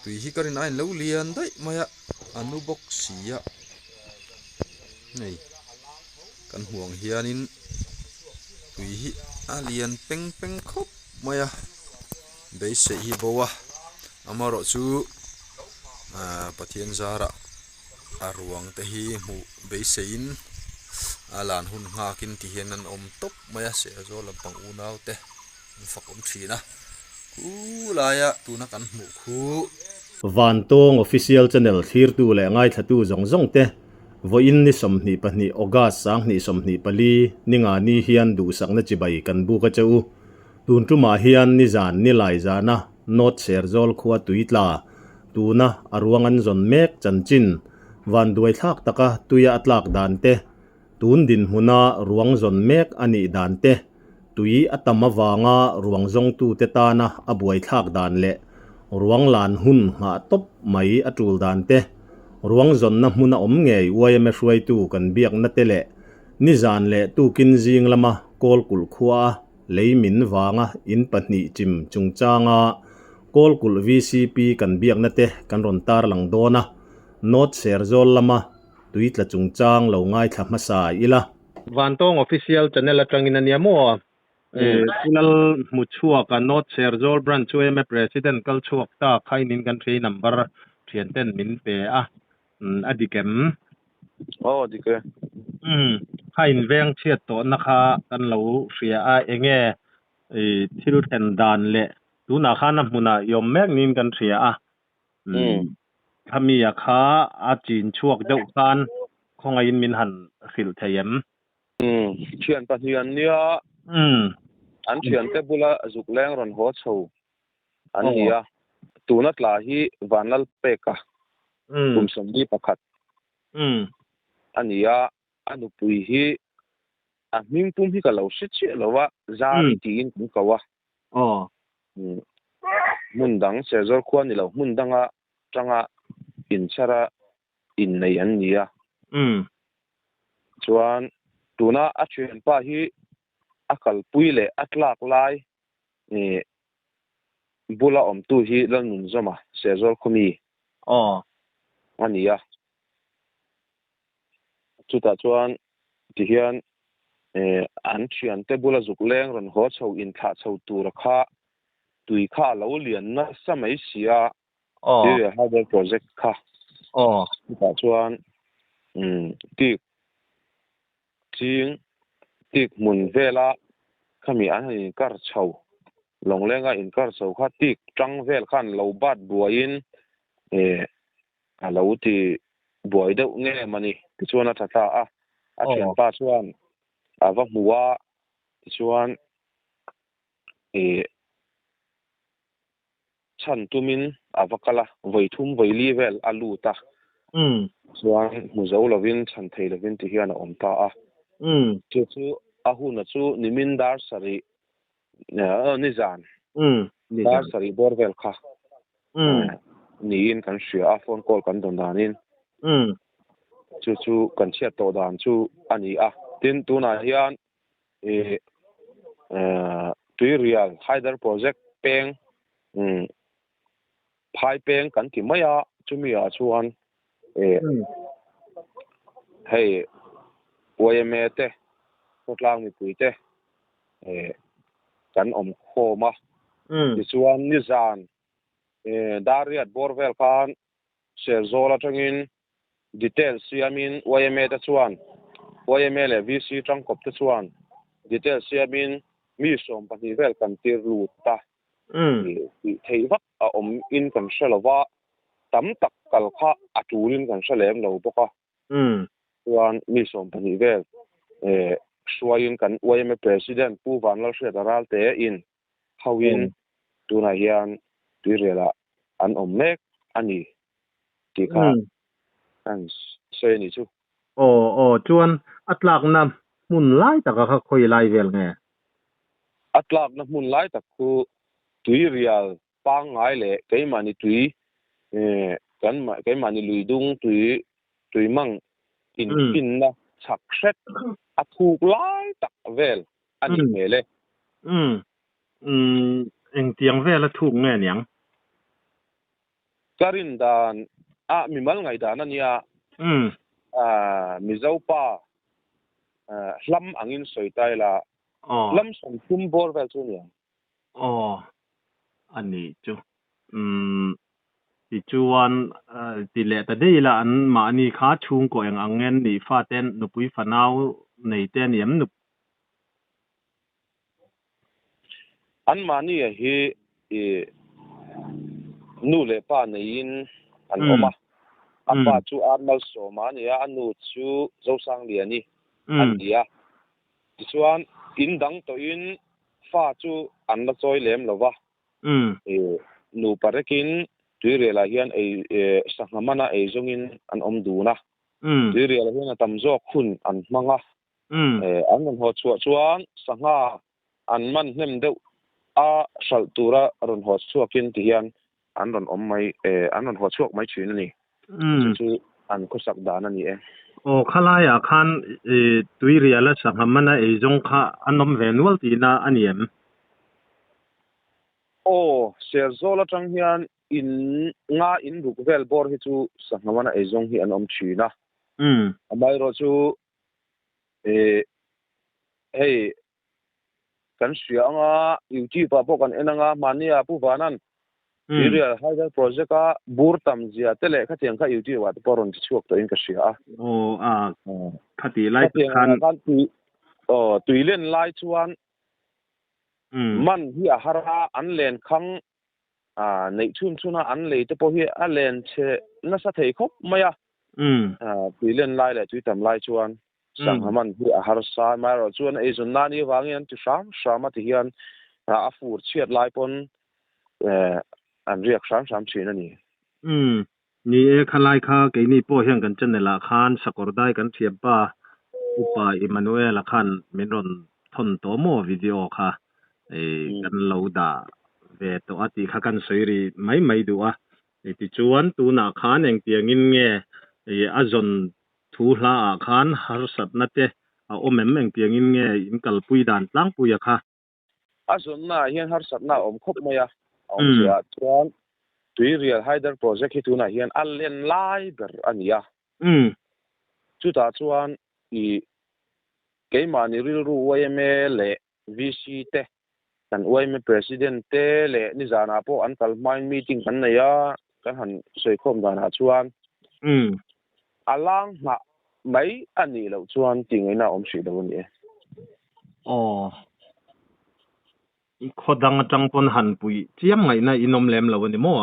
tui hi karin ain lo lian dai maya anu box sia nei kan huang hianin tui hi alian peng peng khop maya be se hi bowa amaro chu pathian zara aruang te hi mu be sein alan hun ngakin ti hian an om top maya se zo lampang unau te fak om thina laya tuna kan mu khu van tong official channel thir tu le ngai thatu zong zong te voin ni somni pani oga sang ni somni pali ninga ni hian du sakna chibai kan bu ka chau tun tu ma hian ni zan ni lai zana not share zol khuwa tuitla tuna arwangan zon mek chanchin van duai thak taka tuya atlak dan te tun din huna ruang zon mek ani dan te tui atama wanga ruang zong tu te ta na abuai thak dan le ruang lan hun nga top mai atul dan te ruang zon na hmuna om ngei uaime hruai tu kan biak na tele ni zan le tu kin jing lama kol kul khua leimin wanga in pahni chim chungchanga kol kul vcp kan biak na te kan ron tar lang dona not share zol lama tuitla chungchang lo ngai thla masa ila Vantong official channel atangin aniamo kulal muchua ka not share zol branch me president kal chuak ta khainin country number thianten min pe adikem dike khain veng chiat to nakha kan lo ria a enge thil ten dan le tu na khana hmuna yom mek nin kan ria a khamia kha a chin chuak deuh kan khonga in min han khil thayem thian pathian nia an thian te bula zuk leng ron ho chho an nia tuna tla hi vanal peka som ni pakhat ania anu pui hi a ming pum hi ka lo se che lowa zari ti in kum kawa mundang se zor khwa ni lo mundanga tanga in chara in nei an nia chuan tuna a thian pa hi akal puile atlak lai bula om tu hi lanun zoma se zor khumi ania chuta chuan ti hian an thian te bula zuk leng ron ho chho in tha chho tur kha tui kha lo lian na samai sia area harbor project kha chuta chuan tik ching tik mun vela khami an in kar chho long lenga in kar chho kha tik tang vel khan lo bat buain a lo ti buai deuh nge mani ti chuan a thata a thian pa chuan ava muwa ti chuan chan tumin avakala voithum voili vel aluta chuan muzo lovin chan thei lovin ti hian a om ta a chu ahuna chu nimindar sari nizan dar sari borvel kha ni in kan shia a phone call kan don danin chu kan chia to dan chu ani a tin tuna hian tui real haider project peng phai peng kan ti maya chumia chuan hei oyme te potlang mi puite kan om khoma ti chuan ni zan dariat borvel khan share zola tangin details siamin oyme te chuan oyme le vc tangkop te chuan details siamin mi som pani vel kan tir lut ta thei vak a om in kan shalawa tam tak kal kha atulin kan shalem lo boka chuan mi som pani vel suain kan oyme president pu vanlal hriat aral te in hawin tuna hian tuirela an om mek ani ti kha an se ni chu chuan atlak na mun lai taka kha khoi lai vel nge atlak na mun lai tak khu tui real pang ngai le keimani tui keimani luidung tui mang in pin na chak set athuk lai tak vel ani mele eng tiang vel a thuk nge niang karin dan mi mal ngai dan ania mi zo pa lam angin soitai la lam som tum bor vel chu nia ani chu ti chuan ti le ta dei la an ma ni kha chung ko ang angen ni fa ten nu pui fanau nei ten yem nu an mani hi nu le pa nein an oma apa chu armal so mania anu chu zo sang liani an dia chuan in dang to in fa chu an la choi lem lova nu parekin tuire la hian sanghamana zongin an om duna tuire la hian tam zo khun an manga an ho chuan sanga an man hnem deuh a sal tura ron ho chuakin ti hian an ron om mai an ron ho chuak mai thin ani chu an ko sak dan ani khalaya khan tuiria la sanghamana zong kha anom venual ti na aniem ser zola tang hian in nga in ruk vel bor hi chu sanghamana zong hi an om thina amai ro chu hey kan sia anga youtube pa bokan enanga mania pu vanan area hydel project a bur tam zia tele kha tiang kha youtube wa poron chuak to in ka sia khati lai khan tuilen lai chuan man hi a hara an len khang nei chun chuna an le te po hi a len che na sa thei khop maya tuilen lai le tui tam lai chuan sanghaman hi a har sa ma ro chuan zun na ni wangian ti shama ti hian a fur chiat lai pon an riak sam chin ani ni khalai kha ke ni po hian kan chanela khan sakordai kan thiam pa upa Emmanuel khan minron thon to mo video kha kan lo da ve to ati kha kan soiri mai du a ti chuan tu na khan eng tiangin nge azon thu hla khan har sat na te a omem eng tiangin nge in kalpui dan tlang puya kha azon na hian har sat na om khop maya om sia chuan tui real hydel project hi tu na hian allen lai ber ania chu ta chuan keimani ril ru wme le vc te kan wme president te le ni zana po an kalmain meeting kan na ya kan han soikhom dana chuan alang ma mai ani lo chuan tingaina om si do ni khodang atangpon han pui chiam ngai na inom lem lo ni mo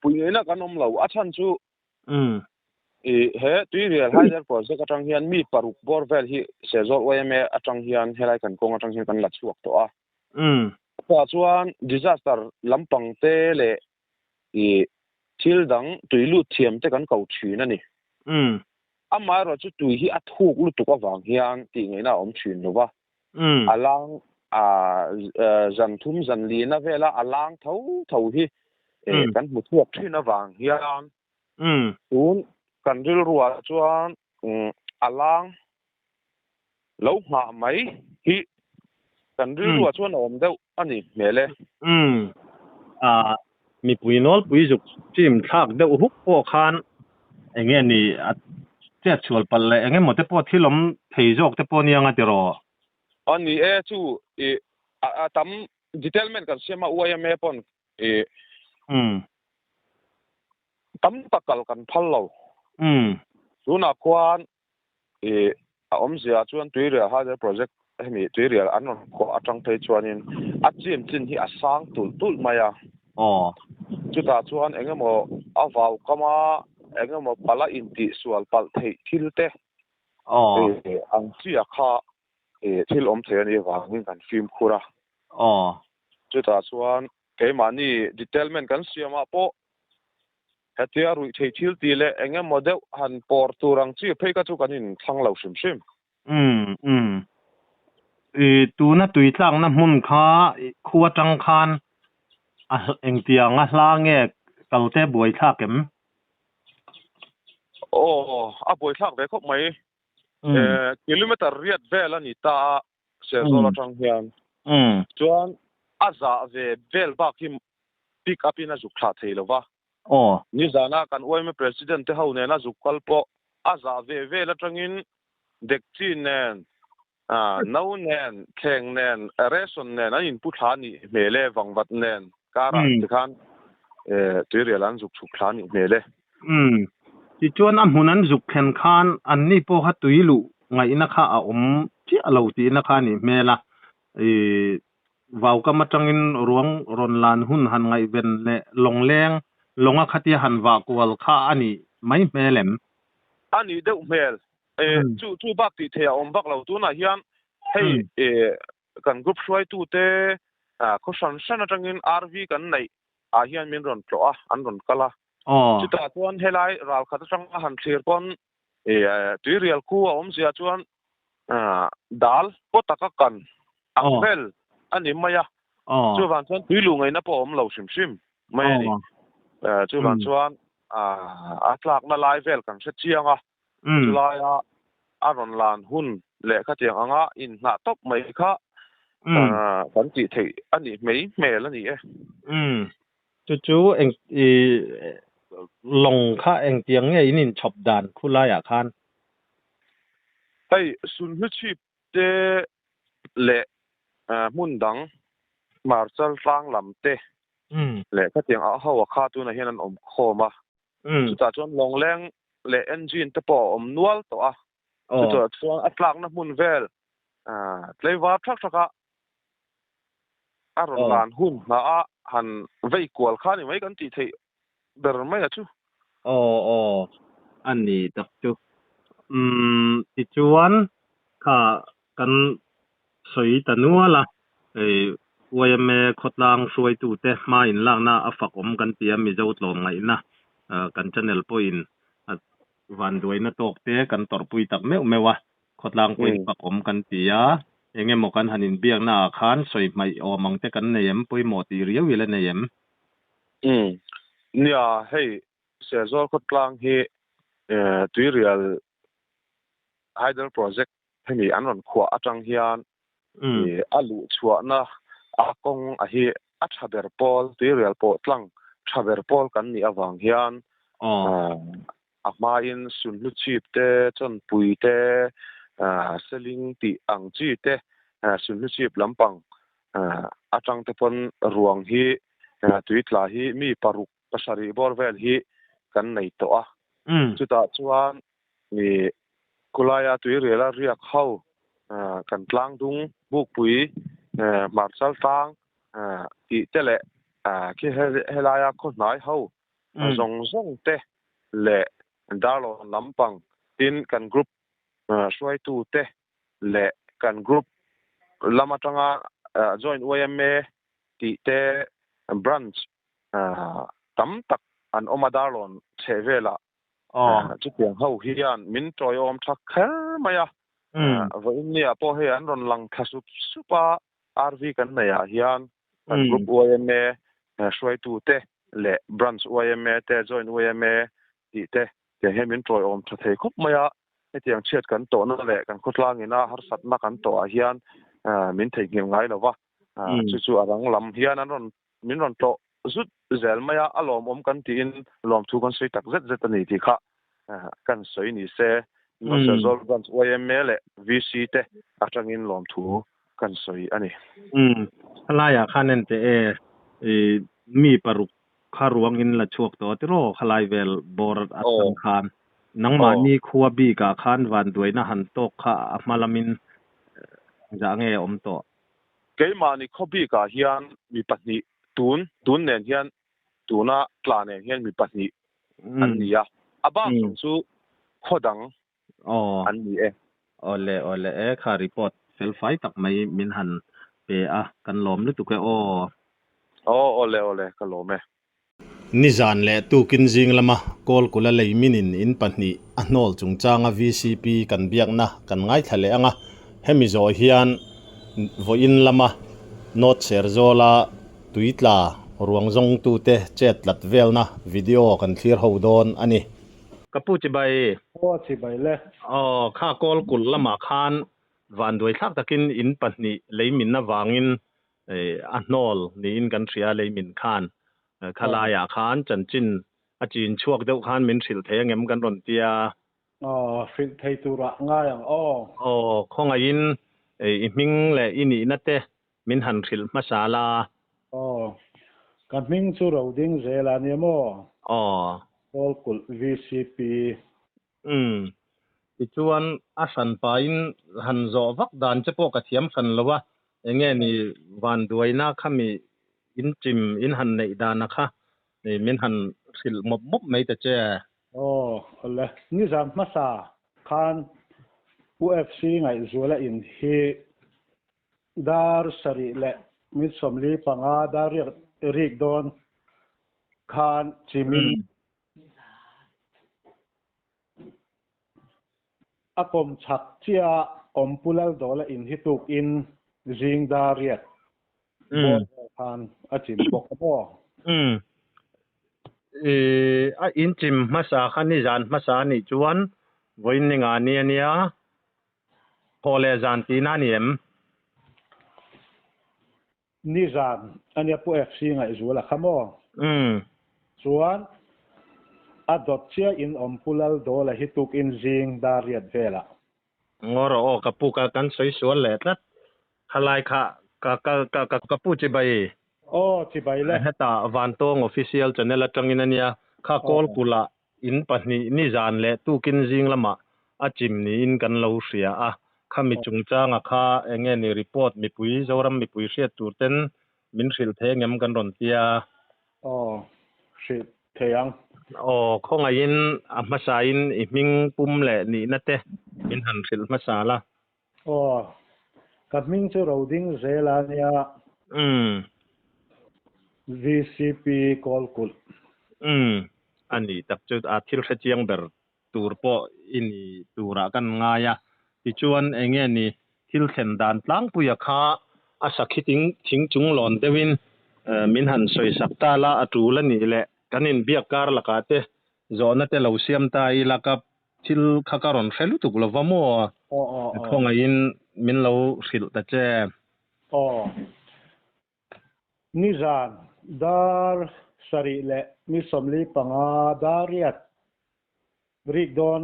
pui ngai na kanom lo a chan chu he tui real hydel project atang hian mi paruk borvel hi sezol wme atang hian helai kan kong atang hian kan la chuak to a ta chuan disaster lampang te le thil dang tuilu thiam te kan kau thin ani amai ro chu tui hi athuk lu tu ka wang hian ti ngai na om thin lo wa alang zan thum zan li na vela alang tho hi kan mu thuak thin a wang hian tun kan ril ruwa chuan alang lo ma mai hi kan ril ruwa chuan om deuh ani mele mi puinol pui juk chim thak deuh huk po khan enge ni che chul pal le enge mote po thilom thei jok te po nianga ti ro ani chu tam detailment kan sema uime pon tam takal kan phallo tuna kwan a omzia chuan tuiria hydel project hemi tuiria anon ko atang thei chuanin achim chin hi asang tul maya chuta chuan engemaw avau kama engemaw pala inti sual pal thei thilte ang chia kha thil om thei ani wangin kan film khura chuta chuan keimani detailment kan siama po hetia rui thei thil ti le engemaw deuh han por turang chi phei ka chu kanin thlang lo sim tu na tui tlang na mun kha khuwa tang khan a eng tiang a hla nge kalte buai thakem a buai thak ve khop mai kilometer riat vel ani ta se zola tang hian chuan aza ve vel bak hi pick up in a zuk thla thei lova oh ni zana kan OIM president te ho ne na zuk kalpo aza ve la tangin dekchi nen no nen kheng nen reson nen an in pu thla ni mele wangwat nen kara tikhan tuirial an zuk thuk thla ni mele ti chuan a hmunan zuk khen khan an ni po ha tuilu ngai na kha a chi alo ti na kha ni mela vào kam atangin ruang ron lan hun han ngai ben le longleng longa khati han wa kwal kha ani mai melem ani deuh mel chu bak ti thea om bak lo tu na hian hei kan group hruai tu te ko san atangin RV kan nei a hian min ron tlo a an ron kala chu ta chuan helai ral khat atang a han thlir pon tuirial ku a om sia chuan dal potaka kan angvel ani maya chu van chuan tuilu ngai na po om lo sim mai ni chu van chuan a tlak na lai vel kan se chianga chu lai a ron lan hun le kha tiang anga in na top mai kha kan ti thei ani mei mel ani chu eng long kha eng tiang nge in chop dan khula ya khan hey sun hu chip te le mun dang marshal tlang lam te le kha tiang a hawa kha tu na hian an om khoma chu ta chuan long leng le engine te po om nual to a chu chuan atlak na mun vel tleiwa thak a ron lan hun na a han vei kwal kha ni mai kan ti thei ber mai chuอันนี้ตักจุติจวนค่ะกันสวยตะนัวละวยเมขดลางสวยตูเตมาอินล่างน่ะอฝักอมกันเตียมีเจ้าตลงไงนะกันชแนลปอินวันด้วยนะตกเตกันตอร์ปุยตักเมวเมวะขดลางปอินฝักอมกันเตียเองหมกันหันินเบียงหน้าคานสวยไม่อมังเตกันเนียมปุยหมดตีเรียววิลเนียมเนี่ยเฮ้ยเสียจอขดลางเฮตุยเรียลไฮเดอร์โปรเจกต์ให้มีอันนั้นขวาจังเฮียนอาลูชัวนะอากงอาเฮอัชเบอร์ปอลตุยเรียลโปตลังชาเบอร์ปอลกันนี่อวังเฮียนอามาอินสุนลุชีพเตจนปุยเตเซลิงตีอังจีเตสุนลุชีพลำปังอาจังเตปนรวงฮีตุยตลาฮีมีปารุกภาษารีบอร์เวลฮีกันในตัวจุดตาชวนมีกุลายาตุยเรียลเรียกเข้ากันกลางดุงบุกปุยมาร์ซัลตังตีเตเละคือเฮลายาคนไหนเข้าส่งเตเละดาร์ลลำปังตินกันกรุ๊ปช่วยตูเตเละกันกรุ๊ปลำมาจังjoin OIMตีเตบรันช์ตั้มตักอันอมาดาร์ลอนเชเวล่าจุดอย่างเขาเฮียนมินจอยอมทักแค่ไม่วันนี้พอเฮียนรอนลังทัสุสุปาRVกันเนี่ยเฮียนกันกลุ่มOIMช่วยตูเตและบรันช์OIMเตจอยOIMตีเตอย่างเฮียมินจอยอมทักเทคบไม่ไอ้ที่ยังเชื่อกันโตนั่นแหละกันคุดล่างนี่นะฮาร์สัตมากันโตเฮียนมินเทเงียบไงหรอวะจู่ๆอะไรลำเฮียนนั้นรอนมินรอนโตสุดเซลมาอารมณ์อมกันตีนลมทุกันสวยตักเจ็ดนี่ที่ข้ากันสวยนี่เซ่นอกจากโซลกันOIMเลย VC เตะอาจารย์อินลมทุกันสวยอันนี้ลายข้านั่นเตมีปรุกขารวงอินละช่วงตัวที่รอขลายเวลบอร์ดอัตคานนังมามีขัวบีกาขานวันด้วยนะหันโตข้ามาลามินจะเงยอมโตเกมานี่ขัวบีกาเฮียนมีปัจจิตูนเนี่ยเฮียนตูน่ะกลาเนี่ยเฮียนมีปัจจิอันนี้อาบ้าสงสุข้อดังอันนี้โอเลข้ารีพอร์ตเซลไฟตักไม่มินหันเปกันล้อมหรือตุกโอเลกันล้อมนิจานเละตูกินจิงละมะกอลกุลเลยมินินอินปันนี่อันนอลจุงจางa VCP กันเบียกนะกันง่ายทะเลอ่ะเฮมิโซเฮียนวอินละมะโนดเชอร์โซลาตุยตลารวงจงตูเตเจ็ดลัดเวลนะวิดีโอกันเคลียร์ฮาวดอนอันนี้กระปุจิใบเลยข้ากอลกุลละมาคานวันด้วยทักตะกินอินปันนี่เลยมินนะวางอินอันนอลนี่อินกันเสียเลยมินคาน คลายคานจันจินอาจีนช่วงเดียวคานมินสิลเทงเงมกันรอนเตียฟิลเทตุระง่ายข้องอินมิงและอินี่นัดเตมินหันสิลมาซาลากันมิงสุเราดิ้งเซลานีโมโอลกุล VCP อีชวนอาสันปาอินหันโจวักดานจะพอกระเทียมสันละวะเงี้ยนี่วันด้วยนะข้ามีอินจิมอินหันในดานะคะนี่มินหันสิลมบไม่แต่เจ้เลยนี่จำมาซาคัน UFC ไงจัวละอินฮีดาร์สรีเละมิสมลีปังอาดาริกโดนคันจิมินอากมชักเชียอมปุลลโดละอินฮิตุกอินจิงดาริกบอลคันอาจิมบอกพ่ออินจิมมาซาคันนี่จานมาซานี่จวนวันนี้งานเนี่ยพอเลจานตีนานี่นี่จานอันนี้ผู้ FC ไงจัวละขโมส่วนอดดเชียอินอมปุลลโดละฮิตุกอินจิงดาริกเวละงอรอกับปูกันสวยๆแหละนัดขลายค่ะกับปูจิบายจิบายเลยเฮตาวันตง official channel จังอินเนี่ยข้าคอลกุละอินปะนี่จานเละตูกินจิงละมาอาจิมนี่อินกันเลวเสียข้ามีจุงจ้างข้าเงี้ยนี่รีพอร์ตมีปุยจอรัมมีปุยเสียตูเต็นมินสิลเทงยำกันรอนเตียสิเทียงข้องอินมาซาอินมิงปุ่มเละนี่นัดเตมินหันสิลมาซาละกับมิงจะเราดิ้งเซลานียVCP กอลกุลอันนี้ตักจุดอาทิตย์เชียงเบอร์ตูร์ปออินี่ตูระกันง่ายที่ชวนเงี้ยนี่ทิลเซนดานพลังปุยข้าอาศักทิ้งจุงหลอนเดวินมินหันสวยสักตาละตูละนี่แหละกันอินเบียการละกาเตจอนเตลาเซียมตายละกับทิลข้าการอนเฟลุตุกละวะมัวข้องอินมินเราสิลตะเจนิจานดาร์สรีเละมิสมลีปังอาดาริกริกโดน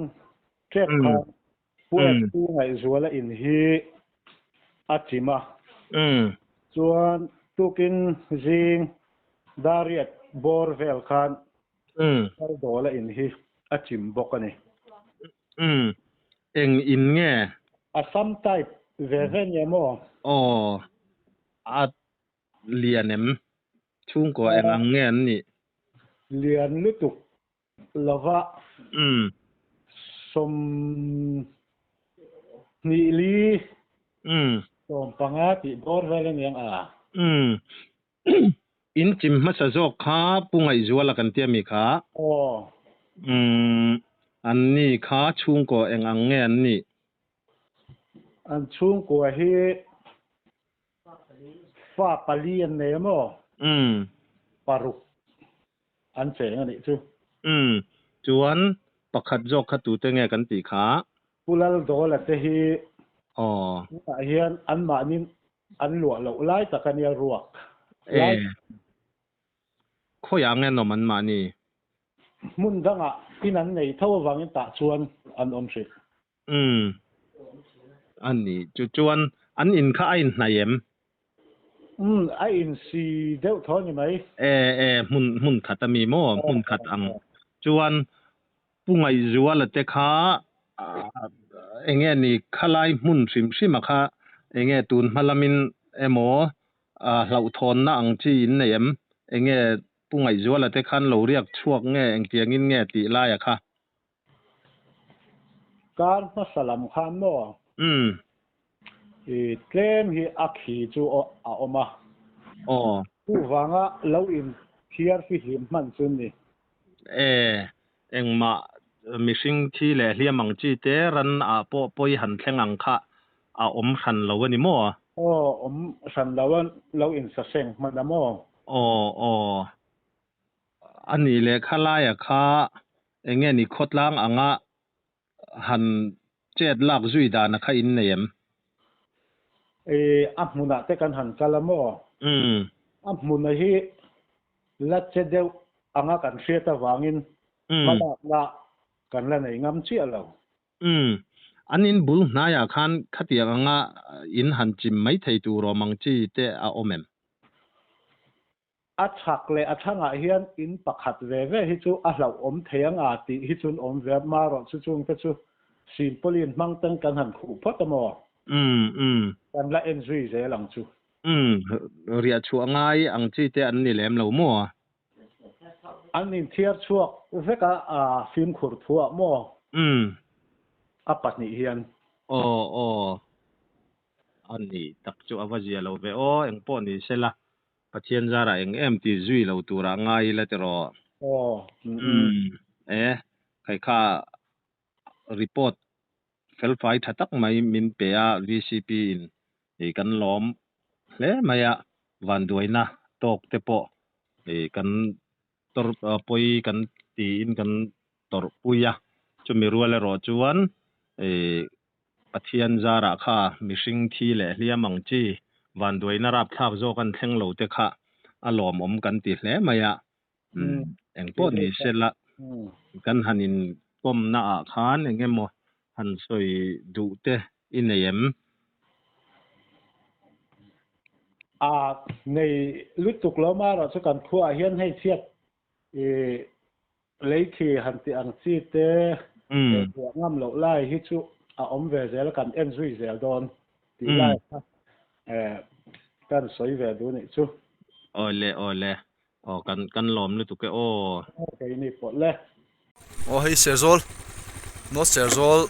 เช็คผู้ไงจัวละอินฮีอาจิมาส่วนตุกินจิงดาริกบอร์เวลคันโดละอินฮีอาจิมบอกกันนี่เอ็งอินเงี้ยซัมไทป์เวเรนยามอาเลียนช่วงก่อนเอ็งเงี้ยนี่เลียนลุตุกลาวะสมนิลีสมปังอาติบอร์เวลยังอินจิมมาสะจอกขาปุ่งไอจัวละกันเตียมีขาอันนี้ขาช่วงก่อนเอ็งเงี้ยนี่อันช่วงก่อนเฮฟ้าปลีอันเนมปารุอันเสียงอันนี้จูจวนประคัดจอกขัดตูเตงกันตีขาปุลลโดละเตฮีเฮียนอันมานินอันหลวงเราไล่ตะกันยารวกข้อยางเงี้ยนมันมานี่มุนดังที่นั้นในเท่าวังตะชวนอันอมสิอันนี้จวนอันอินข้าอินนายไออินซีเดวทอนยังไงมุนขัดมีโม่มุนขัดอังจวนปุ่งไอจัวละเตขาเงี้ยนี่ข้าไลมุนซิมาค่ะเงี้ยตูนมาลามินโมเราทอนนะอังจีนเนี่ยเงี้ยปุ่งไอจัวละเตขันเราเรียกช่วงเงี้ยเตียงินเงี้ยตีไล่ค่ะการมาสลัมขันโม่เกมฮีอักฮีจูออกมาผู้ฟังเราอินเทียร์ฟิหิมมันซุนนี่เอ็งมามิสิงที่แหล่เลียมังจีเตรันปอยหันแทงอังค่ะอมสันเราวันนี้มั่วอมสันเราอินสะเซงมันนะมั่วอันนี้เลยข้าไล่ค่ะเงี้ยนี่คดล้างอังหันเจ็ดลักจุยดานะค่ะอินเนียมอัพมุนาเตกันหันกะละมั่วอัพมุนาฮี la che deu anga kan hria ta wangin mala la kan la nei ngam chi alo anin bul na ya khan khatia anga in han chim mai thei tu ro mang chi te a omem a chak le a thanga hian in pakhat ve ve hi chu a hlau om theiang a ti hi chun om ve ma ro chu chung te chu sin polin mang tang kan han khu photamo kan la enjoy ze lang chu ria chu angai ang chi te an ni lem lo mo an in thiar chuak veka a film khur thua mo a patni hian o an ni tak chu awazia lo ve o eng po ni sela pathian zara eng em ti zui lo tura ngai la te ro kai kha report fel fai thatak mai min pe a VCP in e kan lom hle maya van duina tok te po e kan tor poi kan ti in kan tor puya chumi ruale ro chuan e pathian zara kha mishing thi le hliamang chi van duina rap thap zo kan thleng lo te kha alom om kan ti hle maya eng po ni sela kan hanin kom na a khan engemo han soi du te inayem nei lutuk lo ma ro chu kan khua hian hei thiat e leikhi han ti ang chi te ngam lo lai hi chu a om ve zel kan enjoy zel don ti lai kan soi ve du ni chu ole kan lom lutuk ke cái này pot le hei Serzol no Serzol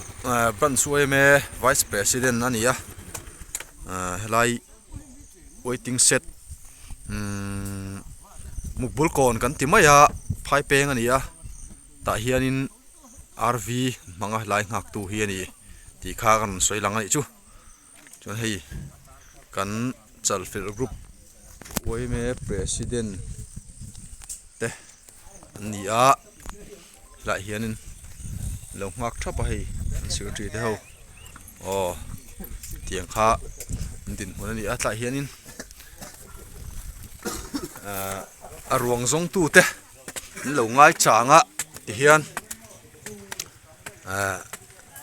ban suai me vice president ania helai waiting set mukbul kon kan timaya phai peng ania ta hianin RV manga lai ngak tu hi ani ti kha kan soi lang ani chu chon hei kan chalfil group wai me president te ania la hianin lo ngak thapa hei secretary te ho tiang kha din hon ani atla hianin arwang zong tu te lo ngai changa ti hian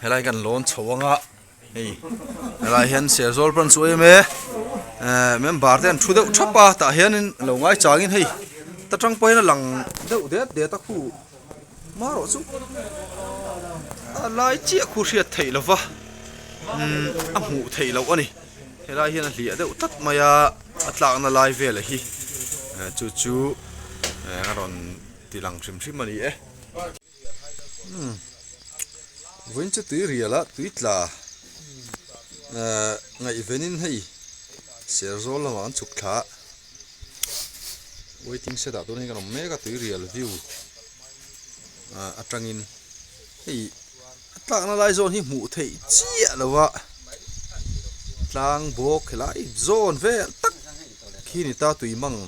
helai kan lon chawanga hei helai hian Serzol ban suai me member ten thu deuh thapa ta hianin lo ngai changin hei ta tang poina lang deuh de ta khu maro chu lai chia khu riat thei lova a mu thei lo ani helai hian hli deuh tat maya atlak na lai vel hi chu ngaron tilang trim ani voin chu tui riala tuitla ngai venin hei Serzol lama an chuk tha waiting set up doni kan mega tui rial view atangin hei atlak na lai zone hi mu thei chia lawa tlang bok helai zone ve tak khini ta tui mang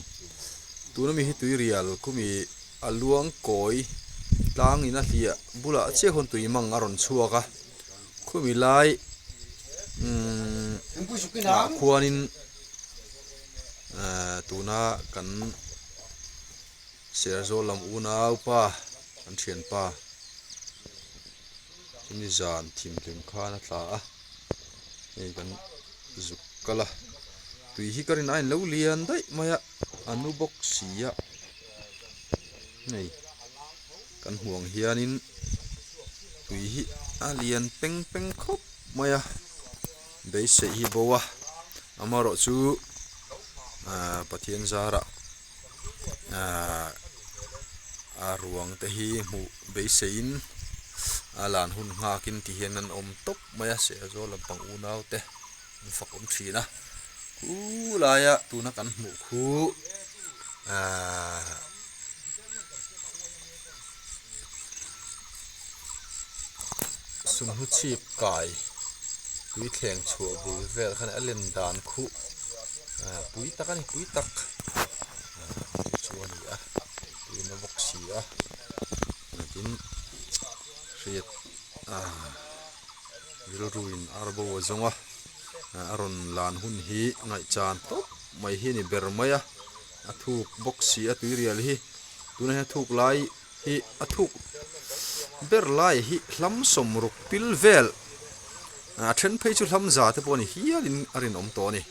tunami hi tui rial kumi aluang koi tlang ina hlia bula che hon tui mang aron chuaka kumi lai khuanin tuna kan Serzol lam una upa an thian pa chumi zan thim khana tla a ei kan zuk kala tui hi karin ain lo lian dai maya anu bok sia nei kan huang hianin tui hi alian peng khop maya bei se hi bowa amaro chu pathian zara ruang te hi mu bei sein alan hun ngakin ti hian an om top maya Serzol lampang unau te fakum thina kulaya tuna kan mu khu sum hu chip kai tui thleng chhu bul vel khan alen dan khu pui tak chuani a tui na boxi a tin riat ruin arbo zonga aron lan hun hi ngai chan top mai hi ni bermaya athuk boxi atui rial hi tuna he thuk lai hi athuk ber lai hi hlam som ruk pil vel a then phei chu hlam za te pawh ni hialin arin om to ni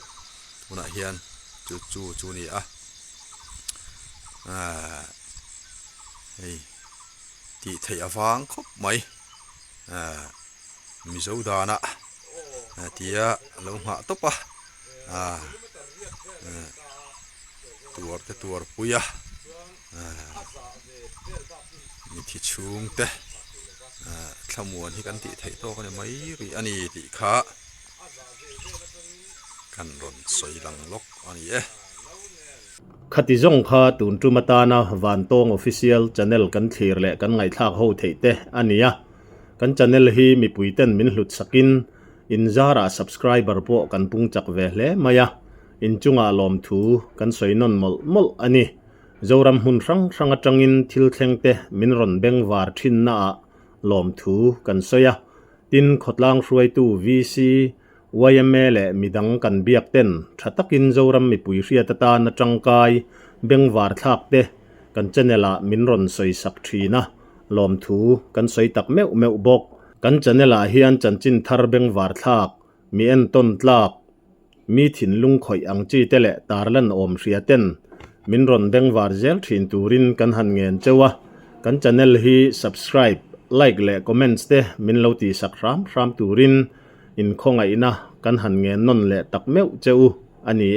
tuna hian chu ni a hei ti thei awang khop mai mizo dana tia lo nga topa tuar puya mi thi chung te thlamuan hi kan ti thei to kan mai ri ani ti kha kan ron soi lang lok ani khati zong kha tun tu matana van tong official channel kan thlir le kan ngai thak ho theite ania kan channel hi mi puiten min hlut sakin in zara subscriber po kan pung chak ve hle maya in chunga lom thu kan soinon mol ani zoram hun rang atangin thil thlengte min ron beng war thin na lom thu kan soya tin khotlang hruai tu vc YML midang kan biak ten thatakin zoram mi pui hria ta na tangkai beng war thak te kan channela min ron soi sak thina lom thu kan soi tak meu bok kan channela hian chanchin thar beng war thak mi en ton tlak mi thin lung khoi ang chi tele tarlan om hria ten min ron beng war zel thin turin kan han ngen chewa kan channel hi subscribe like le comments te min lo ti sak ram turin in khonga ina kan han nge non le tak meu cheu ani